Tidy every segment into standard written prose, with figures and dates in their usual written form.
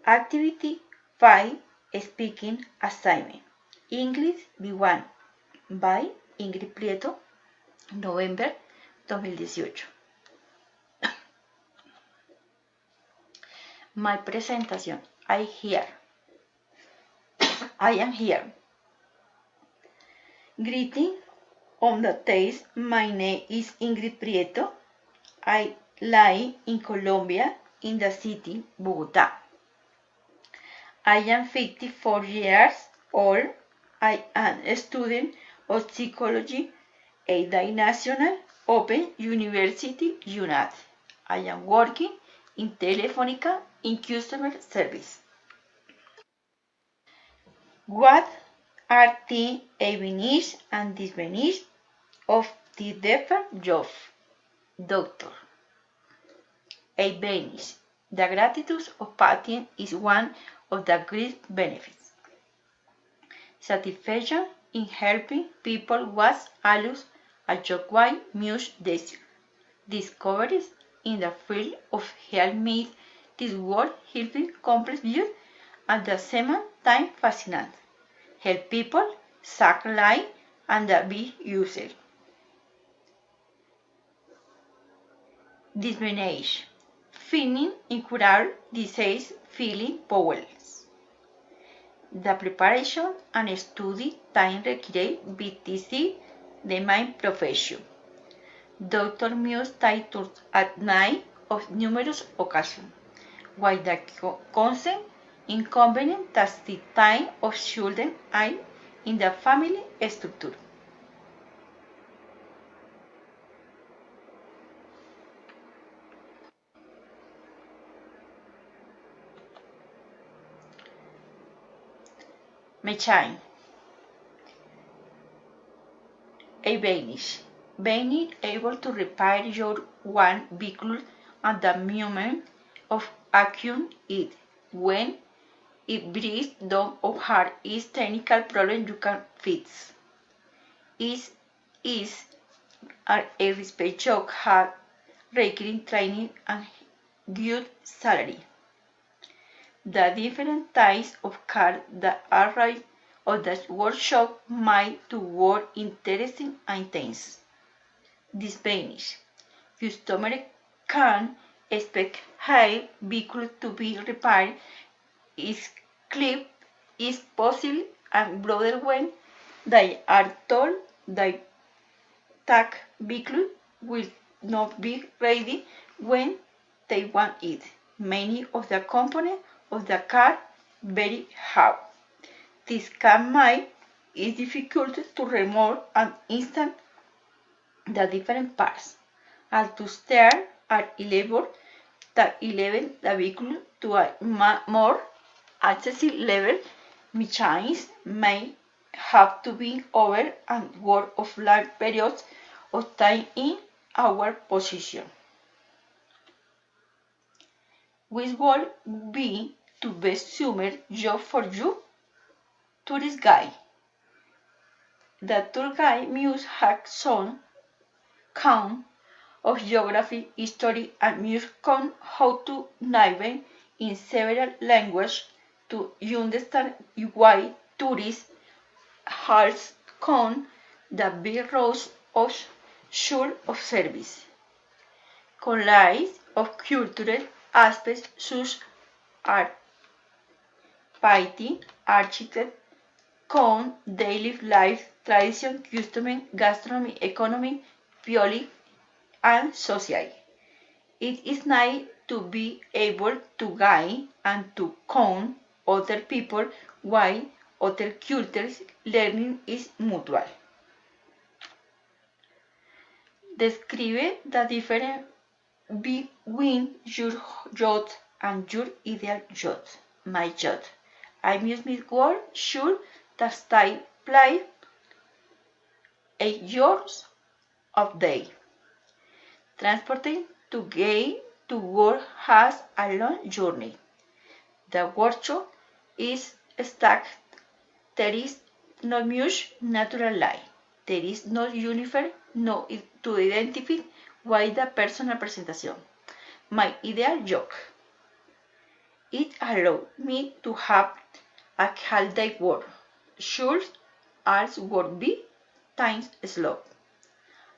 Activity 5 Speaking Assignment English B1 by Ingrid Prieto, November 2018. My presentation. I am here. Greeting on the days. My name is Ingrid Prieto. I live in Colombia, in the city Bogotá. I am 54 years old. I am a student of psychology at the National Open University, United. I am working in Telefónica in customer service. What are the advantages and disadvantages of the different jobs? Doctor. Advantage. The gratitude of patients is one of the great benefits. Satisfaction in helping people was always a job why much desire. Discoveries in the field of health made this world helping complex views at the same time fascinating. Help people save lives and be useful. Disadvantage. Feeling incurable disease feeling powerless. The preparation and study time required BTC the main profession. Doctor must titles at night of numerous occasions, while the constant inconvenient that the time of children are in the family structure. Mechanic. Advantage. Being able to repair your one vehicle at the moment of acquiring it. When it breaks down or has a technical problem you can fix. Is a respect job hard, requiring training and good salary. The different types of cars that arrive at the workshop might to work interesting and intense. Disadvantage. Customers can expect high vehicles to be repaired is clipped is possible and broader when they are told that tag vehicle will not be ready when they want it. Many of the components of the car very hard. This can make it difficult to remove and install the different parts. And to start at 11 the vehicle to a more accessible level, machines may have to be over and work of long periods of time in our position. Which would be the best summer job for you? Tourist guide. The tour guide must have some count of geography, history, and must know how to navigate in several languages to understand why tourists have come the big roads of should of service. Collage of cultural aspects such as painting, architecture, con daily life, tradition, custom, gastronomy, economy, politics, and society. It is nice to be able to guide and to count other people while other cultures learning is mutual. Describe the difference between your yacht and your ideal yacht. My yacht. I must meet world sure that stay play 8 hours of day. Transporting to get to work has a long journey. The workshop is stacked. There is not much natural light. There is no uniform no to identify why the personal presentation. My ideal job. It allowed me to have a holiday work. Should also work be times slow.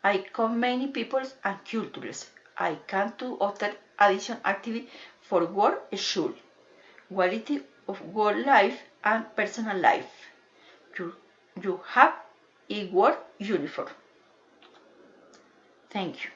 I come many peoples and cultures. I can do other additional activity for work schedule, quality of work life and personal life. You, you have a work uniform. Thank you.